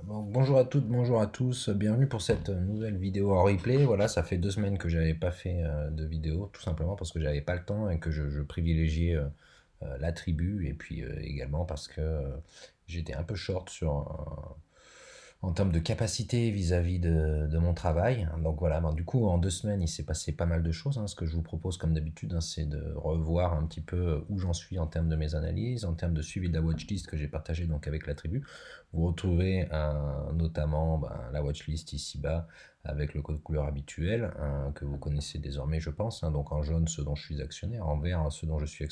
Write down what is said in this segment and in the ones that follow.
Bonjour à toutes, bonjour à tous, bienvenue pour cette nouvelle vidéo en replay. Voilà, ça fait 2 semaines que j'avais pas fait de vidéo, tout simplement parce que j'avais pas le temps et que je privilégiais la tribu, et puis également parce que j'étais un peu short en termes de capacité vis-à-vis de mon travail. Donc voilà, ben, du coup en 2 semaines il s'est passé pas mal de choses, hein. Ce que je vous propose comme d'habitude, hein, c'est de revoir un petit peu où j'en suis en termes de mes analyses, en termes de suivi de la watchlist que j'ai partagée donc avec la tribu. Vous retrouvez notamment la watchlist ici-bas avec le code couleur habituel, hein, que vous connaissez désormais je pense, hein. Donc en jaune ce dont je suis actionnaire, en vert ce dont je suis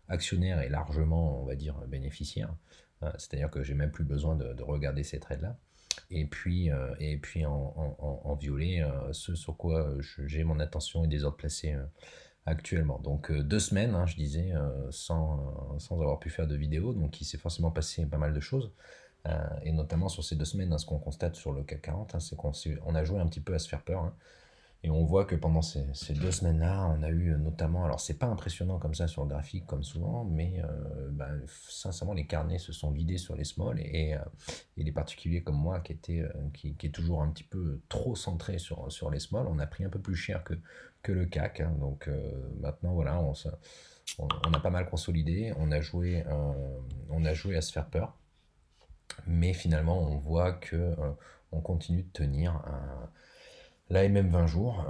actionnaire et largement on va dire bénéficiaire. C'est-à-dire que j'ai même plus besoin de regarder ces trades-là. Et puis en violet, ce sur quoi j'ai mon attention et des ordres placés actuellement. Donc 2 semaines, hein, je disais, sans avoir pu faire de vidéo, donc il s'est forcément passé pas mal de choses. Et notamment sur ces 2 semaines, hein, ce qu'on constate sur le CAC 40, hein, c'est qu'on a joué un petit peu à se faire peur, hein. Et on voit que pendant ces 2 semaines-là, on a eu notamment, alors c'est pas impressionnant comme ça sur le graphique comme souvent, mais sincèrement les carnets se sont vidés sur les small, et les particuliers comme moi qui est toujours un petit peu trop centré sur les small, on a pris un peu plus cher que le CAC, hein. Donc maintenant voilà, on a pas mal consolidé, on a joué à se faire peur, mais finalement on voit que on continue de tenir l'AMM 20 jours,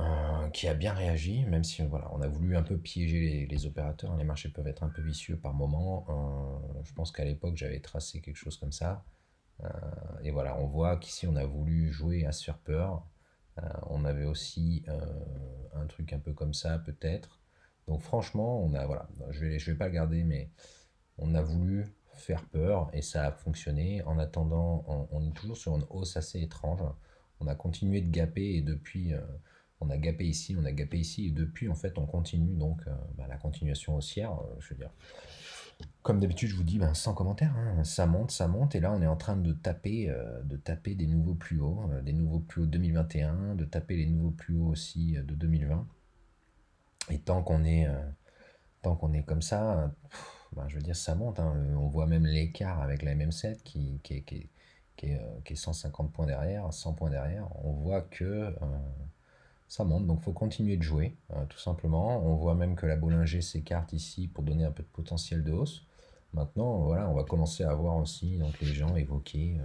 qui a bien réagi, même si voilà, on a voulu un peu piéger les opérateurs, hein. Les marchés peuvent être un peu vicieux par moment. Je pense qu'à l'époque, j'avais tracé quelque chose comme ça. Euh, et voilà, on voit qu'ici, on a voulu jouer à se faire peur. On avait aussi un truc un peu comme ça, peut-être. Donc franchement, voilà, je vais pas le garder, mais on a voulu faire peur et ça a fonctionné. En attendant, on est toujours sur une hausse assez étrange. On a continué de gaper et depuis, on a gapé ici, on a gapé ici et depuis, en fait, on continue donc la continuation haussière. Je veux dire, comme d'habitude, je vous dis, ben, sans commentaire, hein, ça monte et là, on est en train de taper des nouveaux plus hauts 2021, de taper les nouveaux plus hauts aussi de 2020. Et tant qu'on est comme ça, ben, je veux dire, ça monte, hein. On voit même l'écart avec la MM7 qui est 150 points derrière, 100 points derrière. On voit que ça monte, donc il faut continuer de jouer, tout simplement. On voit même que la Bollinger s'écarte ici pour donner un peu de potentiel de hausse. Maintenant, voilà, on va commencer à voir aussi donc, les gens évoquer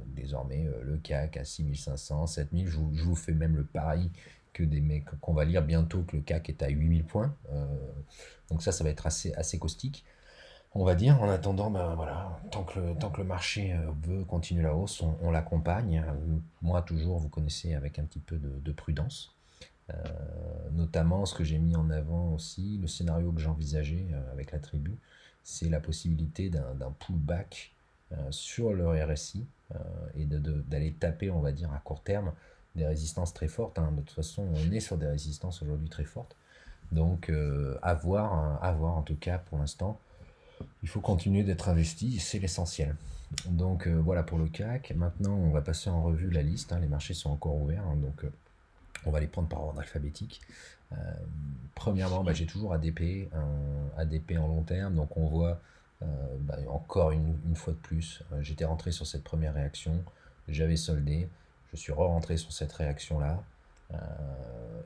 désormais le CAC à 6500, 7000. Je vous fais même le pari qu'on va lire bientôt que le CAC est à 8000 points. Donc ça va être assez caustique, on va dire. En attendant, ben voilà, tant que le marché veut continuer la hausse, on l'accompagne. Moi, toujours, vous connaissez, avec un petit peu de prudence. Euh, Notamment, ce que j'ai mis en avant aussi, le scénario que j'envisageais avec la tribu, c'est la possibilité d'un pullback sur le RSI, et d'aller taper, on va dire, à court terme, des résistances très fortes, hein. De toute façon, on est sur des résistances aujourd'hui très fortes. Donc, à voir en tout cas pour l'instant. Il faut continuer d'être investi, c'est l'essentiel. Donc voilà pour le CAC. Maintenant, on va passer en revue la liste, hein. Les marchés sont encore ouverts, hein, donc on va les prendre par ordre alphabétique. Euh, Premièrement, j'ai toujours ADP, ADP en long terme, donc on voit encore une fois de plus, j'étais rentré sur cette première réaction, j'avais soldé, je suis re-rentré sur cette réaction-là,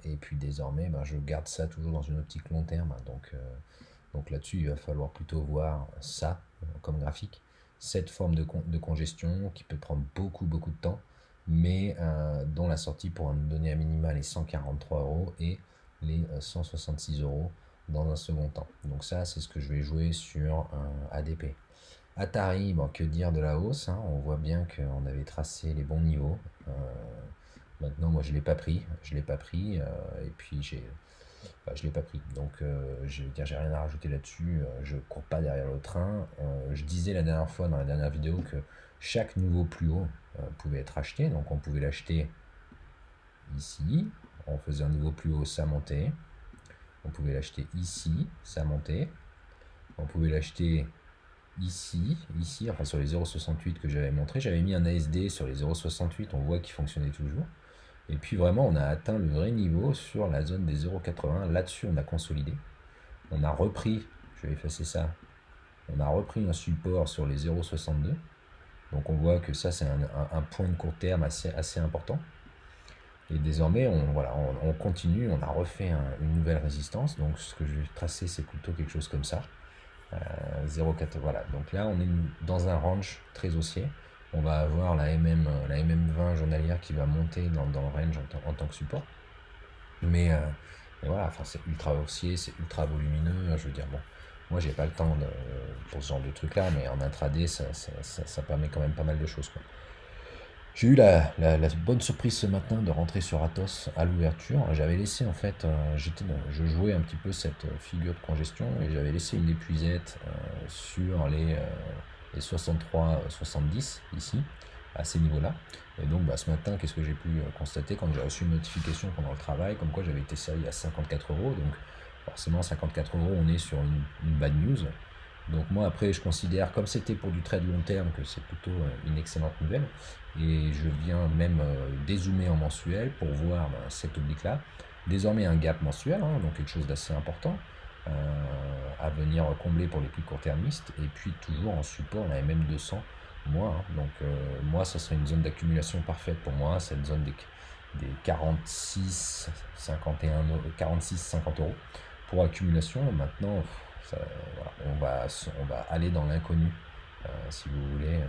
et puis désormais, je garde ça toujours dans une optique long terme, hein. Donc là-dessus, il va falloir plutôt voir ça comme graphique, cette forme de congestion qui peut prendre beaucoup, beaucoup de temps, mais dont la sortie pourra nous donner à minima les 143 euros et les 166 euros dans un second temps. Donc ça, c'est ce que je vais jouer sur ADP. Atari, bon, que dire de la hausse, hein. On voit bien qu'on avait tracé les bons niveaux. Euh, Maintenant, moi, je l'ai pas pris. Je l'ai pas pris. Et puis, je l'ai pas pris. Donc, je veux dire, j'ai rien à rajouter là-dessus. Je cours pas derrière le train. Je disais la dernière fois, dans la dernière vidéo, que chaque nouveau plus haut pouvait être acheté. Donc, on pouvait l'acheter ici. On faisait un nouveau plus haut, ça montait. On pouvait l'acheter ici, ça montait. On pouvait l'acheter ici, enfin sur les 0,68 que j'avais montré. J'avais mis un ASD sur les 0,68, on voit qu'il fonctionnait toujours. Et puis vraiment, on a atteint le vrai niveau sur la zone des 0,80. Là-dessus, on a consolidé. On a repris, je vais effacer ça, on a repris un support sur les 0,62. Donc on voit que ça c'est un point de court terme assez important. Et désormais on continue, on a refait une nouvelle résistance. Donc ce que je vais tracer c'est plutôt quelque chose comme ça. 0,4, voilà. Donc là on est dans un range très haussier. On va avoir la MM20 journalière qui va monter dans le range en tant que support. Mais voilà, enfin, c'est ultra haussier, c'est ultra volumineux. Je veux dire, bon, moi j'ai pas le temps pour ce genre de truc là, mais en intraday ça permet quand même pas mal de choses, quoi. J'ai eu la bonne surprise ce matin de rentrer sur Athos à l'ouverture. J'avais laissé en fait, je jouais un petit peu cette figure de congestion et j'avais laissé une épuisette sur les 63-70 ici, à ces niveaux-là. Et donc ce matin, qu'est-ce que j'ai pu constater quand j'ai reçu une notification pendant le travail, comme quoi j'avais été servi à 54 euros. Donc forcément 54 euros, on est sur une bad news. Donc moi après je considère, comme c'était pour du trade long terme, que c'est plutôt une excellente nouvelle. Et je viens même dézoomer en mensuel pour voir cette oblique là. Désormais un gap mensuel, hein, donc quelque chose d'assez important à venir combler pour les plus court-termistes. Et puis toujours en support la MM200 moi, hein. Donc moi ça serait une zone d'accumulation parfaite pour moi, cette zone des 46-50 euros pour accumulation. Maintenant voilà, on va aller dans l'inconnu, si vous voulez,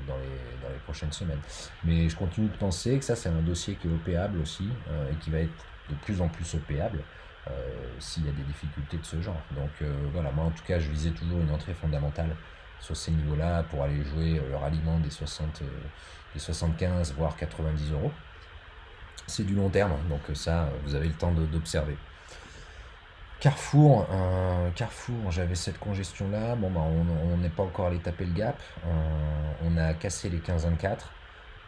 dans les prochaines semaines. Mais je continue de penser que ça, c'est un dossier qui est opéable aussi, et qui va être de plus en plus opéable s'il y a des difficultés de ce genre. Donc voilà, moi en tout cas, je visais toujours une entrée fondamentale sur ces niveaux-là pour aller jouer le ralliement des 75 voire 90 euros. C'est du long terme, donc ça, vous avez le temps d'observer. Carrefour, j'avais cette congestion là. Bon, on n'est pas encore allé taper le gap. On a cassé les 15,24.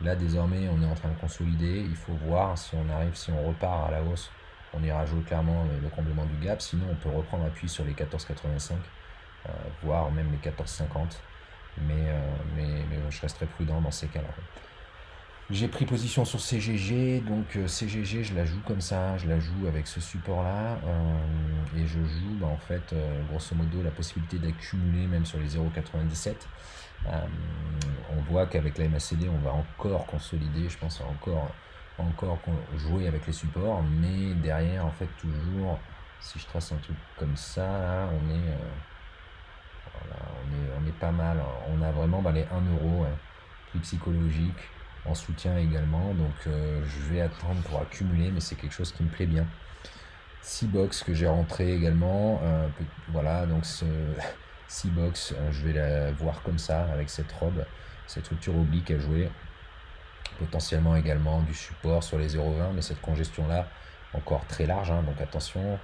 Là, désormais, on est en train de consolider. Il faut voir si on repart à la hausse. On ira jouer clairement le comblement du gap. Sinon, on peut reprendre appui sur les 14,85, voire même les 14,50. Mais je resterai prudent dans ces cas-là. J'ai pris position sur CGG, donc CGG je la joue comme ça, je la joue avec ce support là, et je joue en fait grosso modo la possibilité d'accumuler même sur les 0,97. On voit qu'avec la MACD on va encore consolider, je pense encore jouer avec les supports, mais derrière en fait toujours, si je trace un truc comme ça, là, on est pas mal, on a vraiment les 1 euro, ouais, plus psychologique en soutien également, donc je vais attendre pour accumuler, mais c'est quelque chose qui me plaît bien. 6 box que j'ai rentré également, voilà, donc ce 6 box, je vais la voir comme ça avec cette robe, cette rupture oblique à jouer, potentiellement également du support sur les 0,20, mais cette congestion là encore très large, hein, donc attention,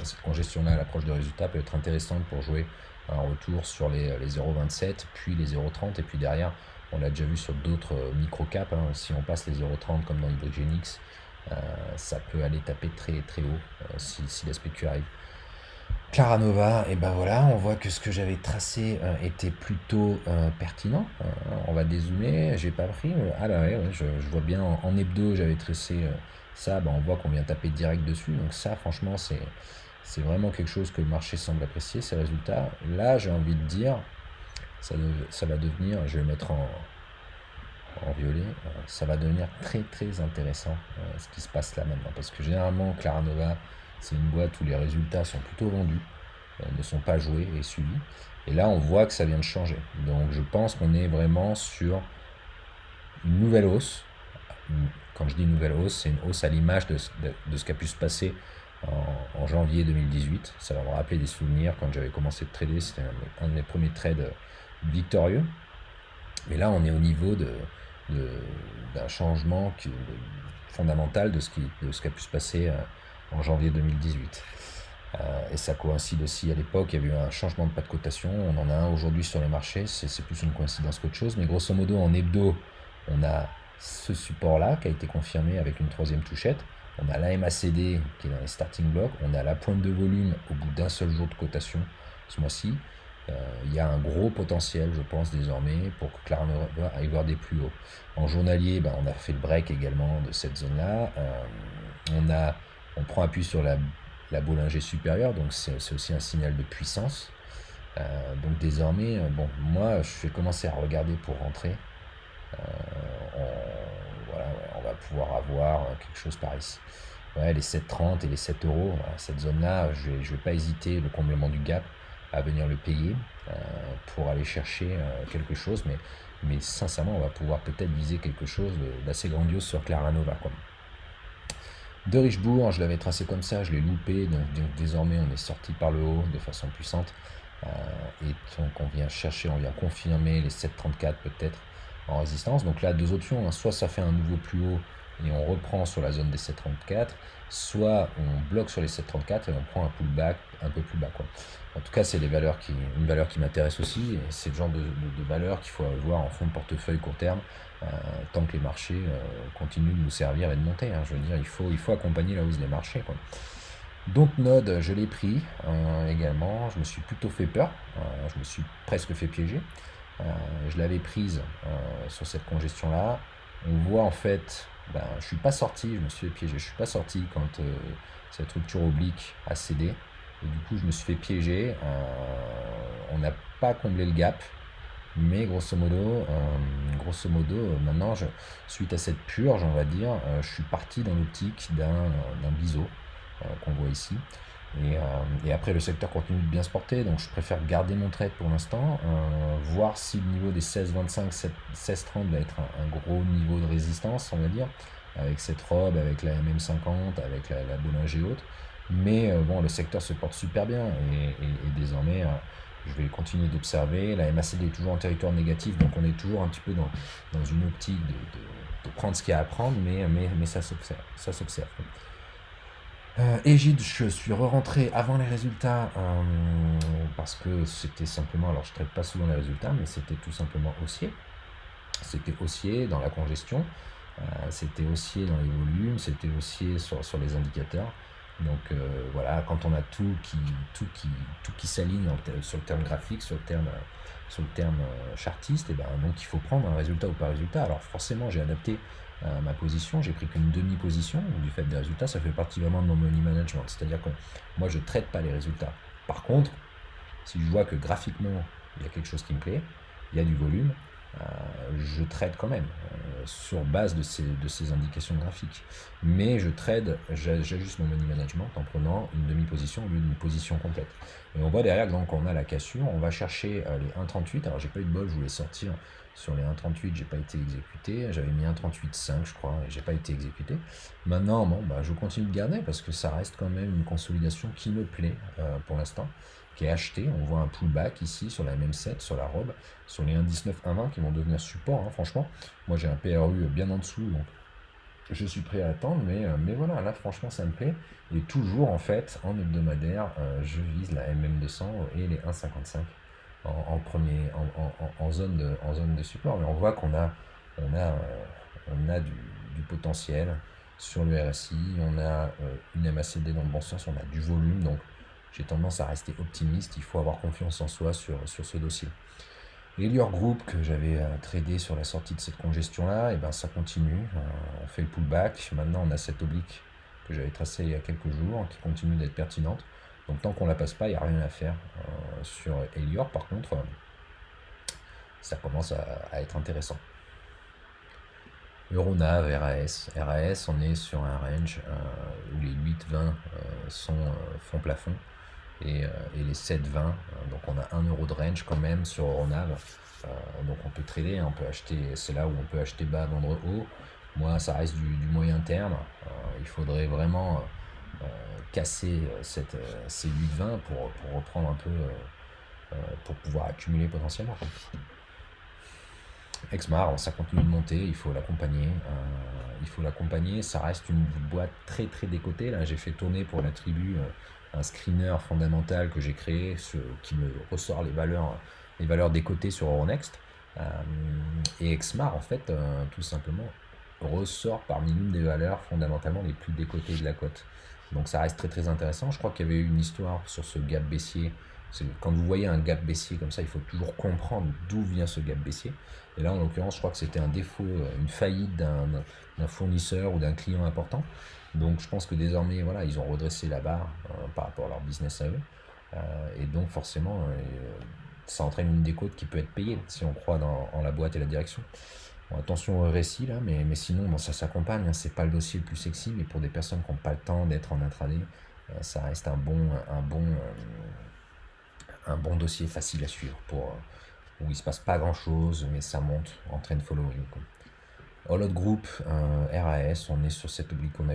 cette congestion là à l'approche de résultat peut être intéressante pour jouer un retour sur les 0,27 puis les 0,30, et puis derrière on l'a déjà vu sur d'autres micro-caps, hein. Si on passe les 0,30 comme dans Hydrogenix, ça peut aller taper très très haut si la spécu arrive. Claranova, et ben voilà, on voit que ce que j'avais tracé était plutôt pertinent. On va dézoomer, j'ai pas pris. Ah là ouais, je vois bien en hebdo, j'avais tracé ça, on voit qu'on vient taper direct dessus. Donc ça, franchement, c'est vraiment quelque chose que le marché semble apprécier, ces résultats. Là, j'ai envie de dire, ça va devenir, je vais le mettre en violet, ça va devenir très très intéressant ce qui se passe là maintenant. Parce que généralement, Claranova, c'est une boîte où les résultats sont plutôt vendus, ne sont pas joués et suivis. Et là, on voit que ça vient de changer. Donc je pense qu'on est vraiment sur une nouvelle hausse. Quand je dis nouvelle hausse, c'est une hausse à l'image de ce qui a pu se passer en janvier 2018. Ça va me rappeler des souvenirs quand j'avais commencé de trader. C'était un de mes premiers trades victorieux. Mais là, on est au niveau d'un changement fondamental de ce qui a pu se passer en janvier 2018. Et ça coïncide aussi à l'époque, il y avait eu un changement de pas de cotation, on en a un aujourd'hui sur les marchés, c'est plus une coïncidence qu'autre chose, mais grosso modo en hebdo, on a ce support-là qui a été confirmé avec une troisième touchette, on a la MACD qui est dans les starting blocks, on a la pointe de volume au bout d'un seul jour de cotation ce mois-ci. Il y a un gros potentiel, je pense, désormais pour que Claranova aille voir des plus hauts. En journalier, on a fait le break également de cette zone-là. On prend appui sur la Bollinger supérieure, donc c'est aussi un signal de puissance. Donc désormais, moi, je vais commencer à regarder pour rentrer Voilà, ouais, on va pouvoir avoir quelque chose par ici. Ouais, les 7,30 et les 7 euros, voilà, cette zone-là, je vais pas hésiter, le comblement du gap, à venir le payer pour aller chercher quelque chose, mais sincèrement, on va pouvoir peut-être viser quelque chose d'assez grandiose sur Claranova, quoi. De Richebourg, je l'avais tracé comme ça, je l'ai loupé, donc désormais on est sorti par le haut de façon puissante. Et donc on vient chercher, on vient confirmer les 7,34 peut-être en résistance. Donc là, deux options, hein. Soit ça fait un nouveau plus haut et on reprend sur la zone des 7,34, soit on bloque sur les 7,34 et on prend un pullback un peu plus bas, quoi. En tout cas, c'est une valeur qui m'intéresse aussi, et c'est le genre de valeur qu'il faut avoir en fond de portefeuille court terme, euh, tant que les marchés continuent de nous servir et de monter, hein. Je veux dire, il faut accompagner la hausse des marchés, quoi. Dontnod, je l'ai pris également. Je me suis plutôt fait peur. Je me suis presque fait piéger. Euh, je l'avais prise sur cette congestion-là. On voit en fait, ben, je suis pas sorti, je me suis fait piéger. Je suis pas sorti quand cette rupture oblique a cédé. Et du coup, je me suis fait piéger. On n'a pas comblé le gap. Mais grosso modo, maintenant, suite à cette purge, on va dire, je suis parti dans l'optique d'un biseau qu'on voit ici. Et après, le secteur continue de bien se porter, donc je préfère garder mon trade pour l'instant, voir si le niveau des 16,25, 16,30 va être un gros niveau de résistance, on va dire, avec cette robe, avec la MM50, avec la Bollinger haute. Mais bon, le secteur se porte super bien, et désormais, je vais continuer d'observer. La MACD est toujours en territoire négatif, donc on est toujours un petit peu dans une optique de prendre ce qu'il y a à prendre, mais ça s'observe. Ça s'observe. Egide, je suis re-rentré avant les résultats parce que c'était simplement, alors je ne traite pas souvent les résultats, mais c'était tout simplement haussier. C'était haussier dans la congestion, c'était haussier dans les volumes, c'était haussier sur les indicateurs. Donc voilà, quand on a tout qui s'aligne sur le terme graphique, sur le terme chartiste, et ben, donc il faut prendre un résultat ou pas résultat. Alors forcément, j'ai adapté ma position, j'ai pris qu'une demi-position du fait des résultats, ça fait partie vraiment de mon money management. C'est-à-dire que moi, je ne traite pas les résultats. Par contre, si je vois que graphiquement, il y a quelque chose qui me plaît, il y a du volume, je trade quand même sur base de ces indications graphiques. Mais j'ajuste mon money management en prenant une demi-position au lieu d'une position complète. Et on voit derrière, donc on a la cassure, on va chercher les 1,38. Alors j'ai pas eu de bol, je voulais sortir sur les 1,38, j'ai pas été exécuté. J'avais mis 1,38,5 je crois, et j'ai pas été exécuté. Maintenant, bon, bah, je continue de garder parce que ça reste quand même une consolidation qui me plaît pour l'instant, qui est achetée. On voit un pullback ici sur la MM7, sur la robe, sur les 1,19, 1,20 qui vont devenir support, hein, franchement. Moi j'ai un PRU bien en dessous, donc je suis prêt à attendre, mais voilà, là franchement ça me plaît. Et toujours en fait, en hebdomadaire, je vise la MM200 et les 1,55 en zone de support. Mais on voit qu'on a du potentiel sur le RSI, on a une MACD dans le bon sens, on a du volume, donc j'ai tendance à rester optimiste. Il faut avoir confiance en soi sur ce dossier. Elior Group que j'avais tradé sur la sortie de cette congestion-là, et ben ça continue. On fait le pullback. Maintenant, on a cette oblique que j'avais tracée il y a quelques jours qui continue d'être pertinente. Donc tant qu'on la passe pas, il n'y a rien à faire sur Elior. Par contre, ça commence à être intéressant. Euronav, RAS, on est sur un range où les 8,20 font plafond et les 7,20. Donc on a 1 euro de range quand même sur Euronav. Donc on peut trader, hein, on peut acheter, c'est là où on peut acheter bas, vendre haut. Moi, ça reste du moyen terme. Il faudrait vraiment casser ces 8,20 pour reprendre un peu, pour pouvoir accumuler potentiellement. Exmar, ça continue de monter, il faut l'accompagner. Ça reste une boîte très très décotée. Là, j'ai fait tourner pour la tribu un screener fondamental que j'ai créé, qui me ressort les valeurs décotées sur Euronext. Et Exmar, en fait, tout simplement, ressort parmi l'une des valeurs fondamentalement les plus décotées de la cote. Donc ça reste très très intéressant. Je crois qu'il y avait eu une histoire sur ce gap baissier. Quand vous voyez un gap baissier comme ça, il faut toujours comprendre d'où vient ce gap baissier. Et là, en l'occurrence, je crois que c'était un défaut, une faillite d'un fournisseur ou d'un client important. Donc je pense que désormais, voilà, ils ont redressé la barre par rapport à leur business à eux. Et donc forcément, ça entraîne une décote qui peut être payée si on croit en la boîte et la direction. Bon, attention au récit là, mais sinon bon, ça s'accompagne, hein, c'est pas le dossier le plus sexy, mais pour des personnes qui n'ont pas le temps d'être en intraday, ça reste un bon dossier facile à suivre où il se passe pas grand chose, mais ça monte en trend following, quoi. All Out Group, RAS, on est sur cette oblique, on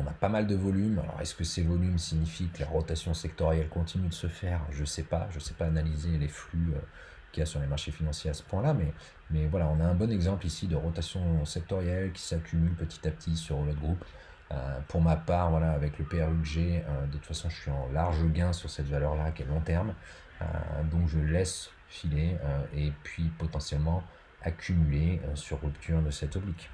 a pas mal de volume. Alors est-ce que ces volumes signifient que la rotation sectorielle continue de se faire? Je sais pas analyser les flux qu'il y a sur les marchés financiers à ce point-là, mais voilà, on a un bon exemple ici de rotation sectorielle qui s'accumule petit à petit sur All Out Group. Pour ma part, voilà, avec le PRU que j'ai, de toute façon, je suis en large gain sur cette valeur-là qui est long terme. Donc je laisse filer et puis potentiellement accumuler sur rupture de cette oblique.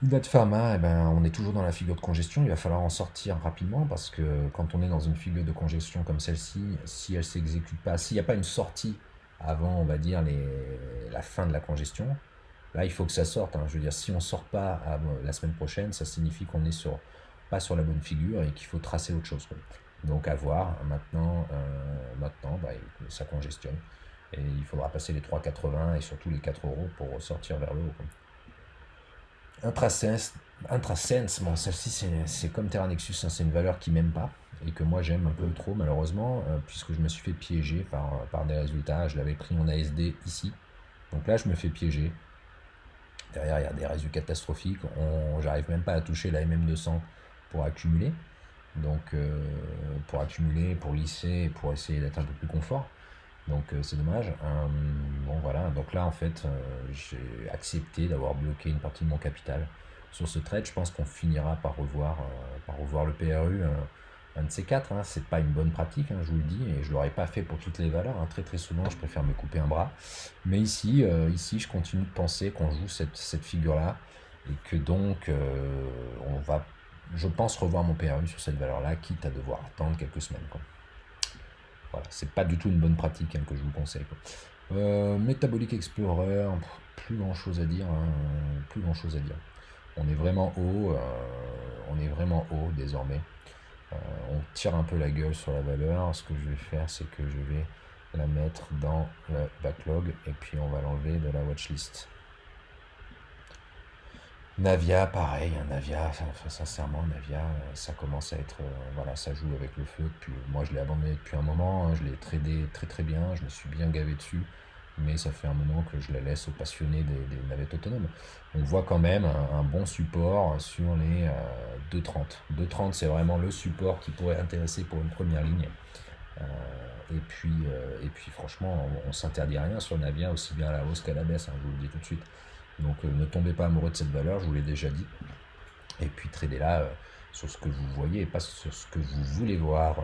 Date Pharma, eh ben, on est toujours dans la figure de congestion, il va falloir en sortir rapidement parce que quand on est dans une figure de congestion comme celle-ci, si elle s'exécute pas, s'il n'y a pas une sortie avant, on va dire, la fin de la congestion, là il faut que ça sorte, hein. Je veux dire, si on ne sort pas la semaine prochaine, ça signifie qu'on est pas sur la bonne figure et qu'il faut tracer autre chose, quoi. Donc à voir, maintenant bah, ça congestionne. Et il faudra passer les 3,80 et surtout les 4 euros pour sortir vers le haut, quoi. Intrasense, bon, celle-ci c'est comme Terra Nexus, hein, c'est une valeur qui m'aime pas et que moi j'aime un peu trop malheureusement, puisque je me suis fait piéger par des résultats. Je l'avais pris en ASD ici, donc là je me fais piéger. Derrière il y a des résultats catastrophiques, j'arrive même pas à toucher la MM200 pour accumuler, donc pour lisser, pour essayer d'être un peu plus confort. Donc c'est dommage. Bon voilà, donc là en fait j'ai accepté d'avoir bloqué une partie de mon capital sur ce trade. Je pense qu'on finira par revoir le PRU, un de ces quatre, hein. C'est pas une bonne pratique, hein, je vous le dis, et je l'aurais pas fait pour toutes les valeurs, hein. Très très souvent je préfère me couper un bras. Mais ici je continue de penser qu'on joue cette figure-là et que donc on va, je pense, revoir mon PRU sur cette valeur-là, quitte à devoir attendre quelques semaines, quoi. Voilà, c'est pas du tout une bonne pratique, hein, que je vous conseille, quoi. Metabolic Explorer, plus grand chose à dire, hein, plus grand chose à dire. On est vraiment haut désormais. On tire un peu la gueule sur la valeur. Ce que je vais faire, c'est que je vais la mettre dans le backlog et puis on va l'enlever de la watchlist. Navia, pareil, hein, Navia, sincèrement, Navia, ça commence à être, voilà, ça joue avec le feu. Puis, moi, je l'ai abandonné depuis un moment, hein, je l'ai tradé très très bien, je me suis bien gavé dessus, mais ça fait un moment que je la laisse aux passionnés des navettes autonomes. On voit quand même un bon support sur les 2,30. 2,30, c'est vraiment le support qui pourrait intéresser pour une première ligne. Et puis franchement, on s'interdit rien sur Navia, aussi bien à la hausse qu'à la baisse, hein, je vous le dis tout de suite. Donc ne tombez pas amoureux de cette valeur, je vous l'ai déjà dit. Et puis tradez là sur ce que vous voyez et pas sur ce que vous voulez voir.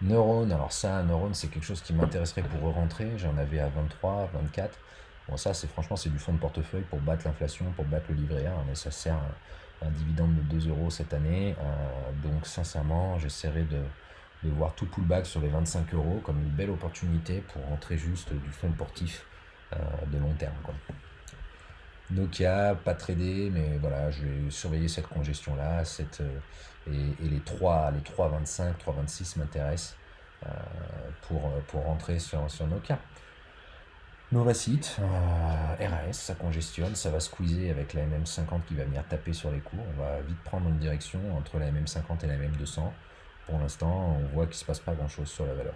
Neuron, alors ça, Neuron, c'est quelque chose qui m'intéresserait pour rentrer. J'en avais à 23, 24. Bon, ça, franchement, c'est du fonds de portefeuille pour battre l'inflation, pour battre le livret A, hein, mais ça sert un dividende de 2 euros cette année. Donc sincèrement, j'essaierai de voir tout pullback sur les 25 euros comme une belle opportunité pour rentrer juste du fonds portif de long terme, quoi. Nokia, pas tradé, mais voilà, je vais surveiller cette congestion-là, et les 3,25, 3,26 m'intéressent pour rentrer sur Nokia. Novacite, RAS, ça congestionne, ça va squeezer avec la MM50 qui va venir taper sur les cours. On va vite prendre une direction entre la MM50 et la MM200. Pour l'instant, on voit qu'il ne se passe pas grand-chose sur la valeur.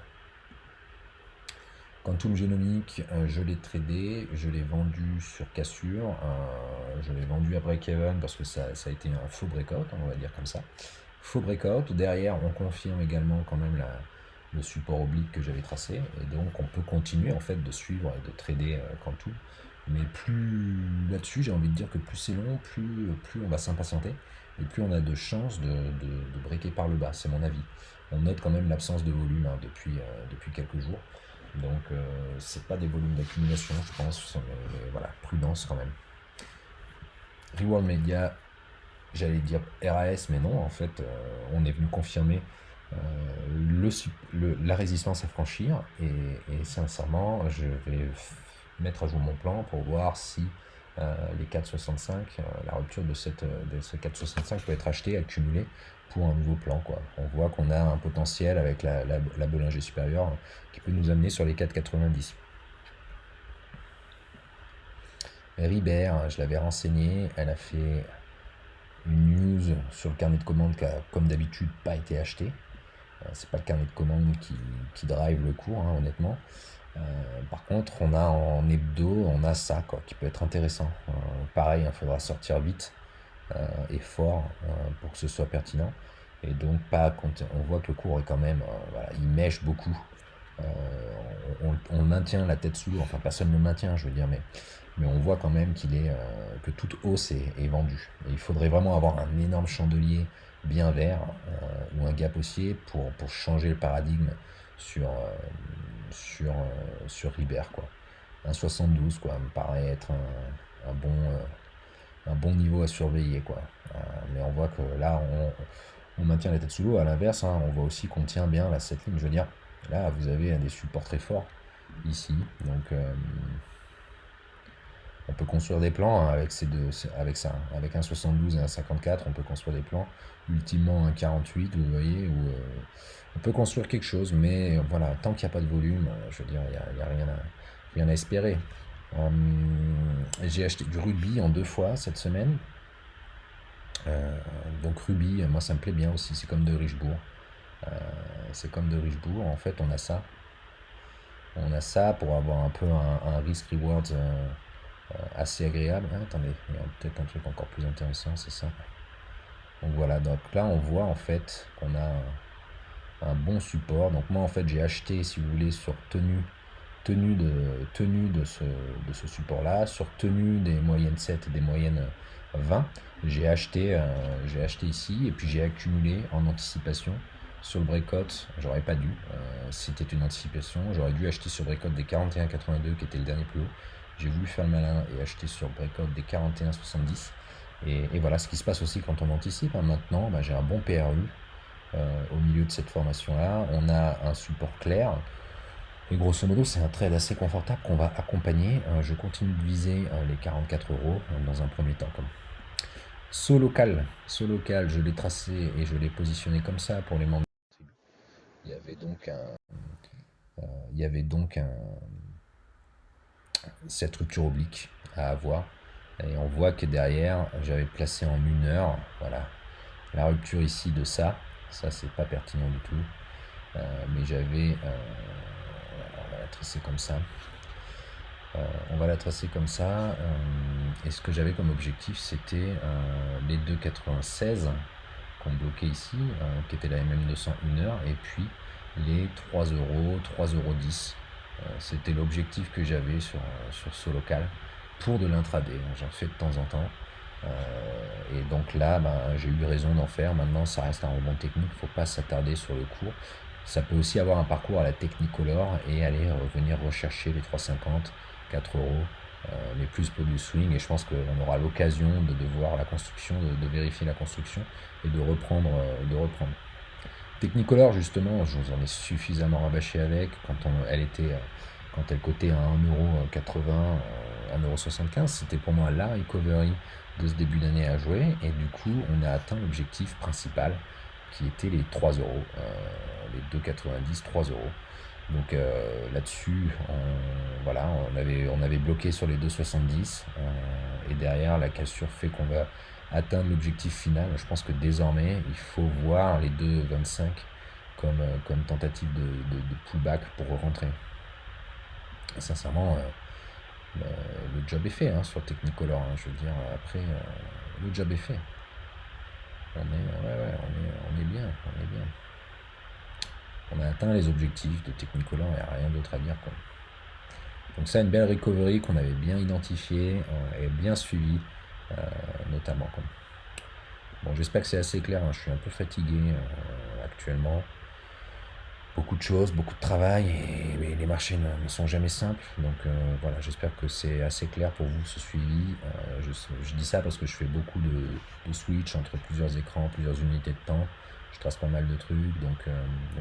Quantum Genomics, je l'ai tradé, je l'ai vendu sur cassure, je l'ai vendu à break-even parce que ça a été un faux breakout, on va dire comme ça. Faux breakout, derrière on confirme également quand même le support oblique que j'avais tracé, et donc on peut continuer en fait de suivre et de trader Quantum. Mais plus là-dessus, j'ai envie de dire que plus c'est long, plus on va s'impatienter, et plus on a de chances de breaker par le bas, c'est mon avis. On note quand même l'absence de volume, hein, depuis quelques jours. Donc c'est pas des volumes d'accumulation, je pense, mais voilà, prudence quand même. Reward Media, j'allais dire RAS, mais non, en fait, on est venu confirmer la résistance à franchir, et sincèrement, je vais mettre à jour mon plan pour voir si les 4,65, la rupture de ce 4,65 peut être achetée, accumulée pour un nouveau plan, quoi. On voit qu'on a un potentiel avec la Bollinger supérieure qui peut nous amener sur les 4,90. Ribert, je l'avais renseigné, elle a fait une news sur le carnet de commandes qui a, comme d'habitude, pas été acheté. C'est pas le carnet de commandes qui drive le cours, hein, honnêtement. Par contre, on a en hebdo, on a ça, quoi, qui peut être intéressant. Pareil, il faudra sortir vite et fort pour que ce soit pertinent. Et donc, pas, on voit que le cours est quand même, voilà, il mèche beaucoup. On maintient la tête sous l'eau, enfin personne ne le maintient, je veux dire, mais on voit quand même que toute hausse est vendue. Et il faudrait vraiment avoir un énorme chandelier bien vert ou un gap haussier pour changer le paradigme sur, sur Ribert, quoi. Un 72, quoi, me paraît être un bon niveau à surveiller, quoi. Mais on voit que là, on maintient la tête sous l'eau. À l'inverse, hein, on voit aussi qu'on tient bien cette ligne. Je veux dire, là, vous avez des supports très forts ici. Donc, on peut construire des plans hein, avec ça. Avec un 72 et un 54, on peut construire des plans. Ultimement, un 48, vous voyez, où on peut construire quelque chose. Mais voilà, tant qu'il n'y a pas de volume, je veux dire, il n'y a rien à espérer. J'ai acheté du rugby en 2 fois cette semaine. Donc rubis, moi ça me plaît bien aussi, c'est comme de Richebourg. Euh, c'est comme de Richebourg, en fait on a ça. On a ça pour avoir un peu un risk-reward assez agréable. Ah, attendez, il y a peut-être un truc encore plus intéressant, c'est ça. Donc voilà, donc là on voit en fait qu'on a un bon support. Donc moi en fait j'ai acheté, si vous voulez, sur tenue de ce support-là, sur tenue des moyennes 7 et des moyennes 20. J'ai acheté ici et puis j'ai accumulé en anticipation sur le breakout. J'aurais pas dû, c'était une anticipation. J'aurais dû acheter sur breakout des 41,82 qui était le dernier plus haut. J'ai voulu faire le malin et acheter sur breakout des 41,70. Et voilà ce qui se passe aussi quand on anticipe, hein. Maintenant, bah, j'ai un bon PRU au milieu de cette formation-là. On a un support clair. Et grosso modo, c'est un trade assez confortable qu'on va accompagner. Je continue de viser les 44 euros dans un premier temps. Solocal, je l'ai tracé et je l'ai positionné comme ça pour les membres. Il y avait donc il y avait donc cette rupture oblique à avoir. Et on voit que derrière, j'avais placé en 1 heure, voilà, la rupture ici de ça. Ça, c'est pas pertinent du tout. Mais j'avais, on va la tracer comme ça. Et ce que j'avais comme objectif, c'était les 2,96 qu'on bloquait ici, qui était la MM200 1 heure, et puis les 3 euros, 3,10 €. C'était l'objectif que j'avais sur ce local pour de l'intraday. J'en fais de temps en temps. Et donc là, j'ai eu raison d'en faire. Maintenant, ça reste un rebond technique. Il ne faut pas s'attarder sur le cours. Ça peut aussi avoir un parcours à la Technicolor et aller venir rechercher les 3,50, 4 euros, mais plus pour du swing. Et je pense qu'on aura l'occasion de voir la construction, de vérifier la construction et de reprendre. Technicolor, justement, je vous en ai suffisamment rabâché avec quand elle cotait à 1,80 €, 1,75 €. C'était pour moi la recovery de ce début d'année à jouer. Et du coup, on a atteint l'objectif principal qui était les 3 euros, les 2,90, 3 euros. Donc là-dessus, voilà, on avait bloqué sur les 2,70 et derrière la cassure fait qu'on va atteindre l'objectif final. Je pense que désormais, il faut voir les 2,25 comme tentative de pullback pour rentrer. Et sincèrement, le job est fait hein, sur Technicolor. Hein, je veux dire, après, le job est fait. On est bien, on est bien. On a atteint les objectifs de Technicolor, il n'y a rien d'autre à dire, quoi. Donc ça, une belle recovery qu'on avait bien identifiée et bien suivie, notamment, quoi. Bon, j'espère que c'est assez clair, hein. Je suis un peu fatigué actuellement. Beaucoup de choses, beaucoup de travail et les marchés ne sont jamais simples. Donc voilà, j'espère que c'est assez clair pour vous ce suivi. Je dis ça parce que je fais beaucoup de switch entre plusieurs écrans, plusieurs unités de temps. Je trace pas mal de trucs, donc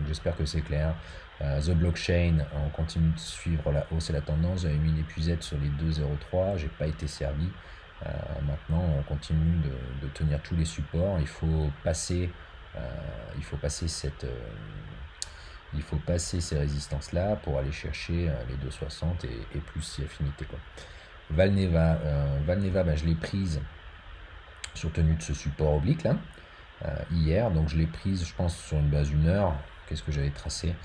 j'espère que c'est clair. The Blockchain, on continue de suivre la hausse et la tendance. J'avais mis l'épuisette sur les 2,03, j'ai pas été servi. Maintenant, on continue de tenir tous les supports. Il faut passer ces résistances-là pour aller chercher les 2,60 et plus si affinité, quoi. Valneva, bah, je l'ai prise sur tenue de ce support oblique là, hier. Donc je l'ai prise, je pense, sur une base 1 heure. Qu'est-ce que j'avais tracé?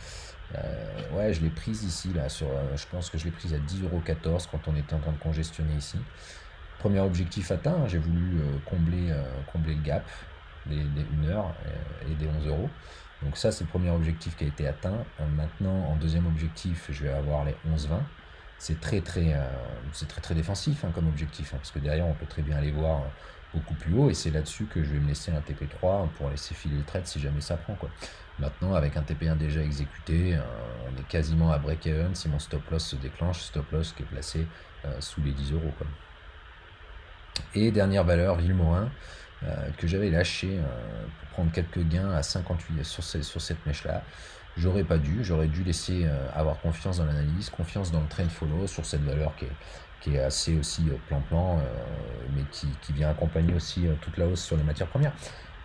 Ouais, je l'ai prise ici, là, je pense que je l'ai prise à 10,14 € quand on était en train de congestionner ici. Premier objectif atteint, hein, j'ai voulu combler le gap des 1 heure et des 11 €. Donc ça, c'est le premier objectif qui a été atteint. Maintenant, en deuxième objectif, je vais avoir les 11,20. C'est très très défensif, hein, comme objectif, hein, parce que derrière, on peut très bien aller voir beaucoup plus haut, et c'est là-dessus que je vais me laisser un TP3 pour laisser filer le trade si jamais ça prend, quoi. Maintenant, avec un TP1 déjà exécuté, on est quasiment à break-even si mon stop loss se déclenche, stop loss qui est placé sous les 10 €, quoi. Et dernière valeur, Villemorin, que j'avais lâché pour prendre quelques gains à 58 sur cette mèche-là. J'aurais dû laisser avoir confiance dans l'analyse, confiance dans le trend follow sur cette valeur qui est assez aussi plan-plan, mais qui vient accompagner aussi toute la hausse sur les matières premières.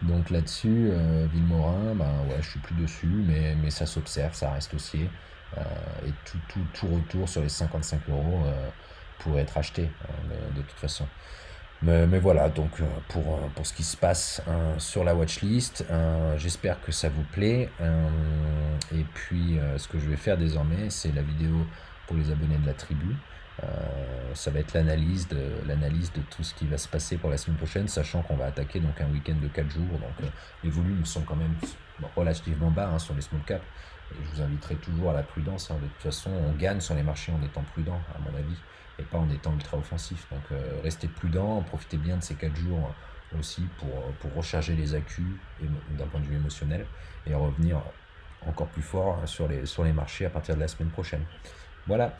Donc là-dessus, Villemorin, ben ouais, je suis plus dessus, mais ça s'observe, ça reste haussier. Et tout retour sur les 55 € pourrait être acheté, hein, de toute façon. Mais voilà, donc pour ce qui se passe sur la watchlist, j'espère que ça vous plaît. Et puis ce que je vais faire désormais, c'est la vidéo pour les abonnés de la tribu. Ça va être l'analyse de tout ce qui va se passer pour la semaine prochaine, sachant qu'on va attaquer donc un week-end de 4 jours. Donc les volumes sont quand même relativement bas, hein, sur les small caps. Et je vous inviterai toujours à la prudence, hein. De toute façon, on gagne sur les marchés en étant prudent, à mon avis, et pas en étant ultra offensif. Donc restez prudent, profitez bien de ces 4 jours aussi pour recharger les accus d'un point de vue émotionnel, et revenir encore plus fort sur les marchés à partir de la semaine prochaine. Voilà.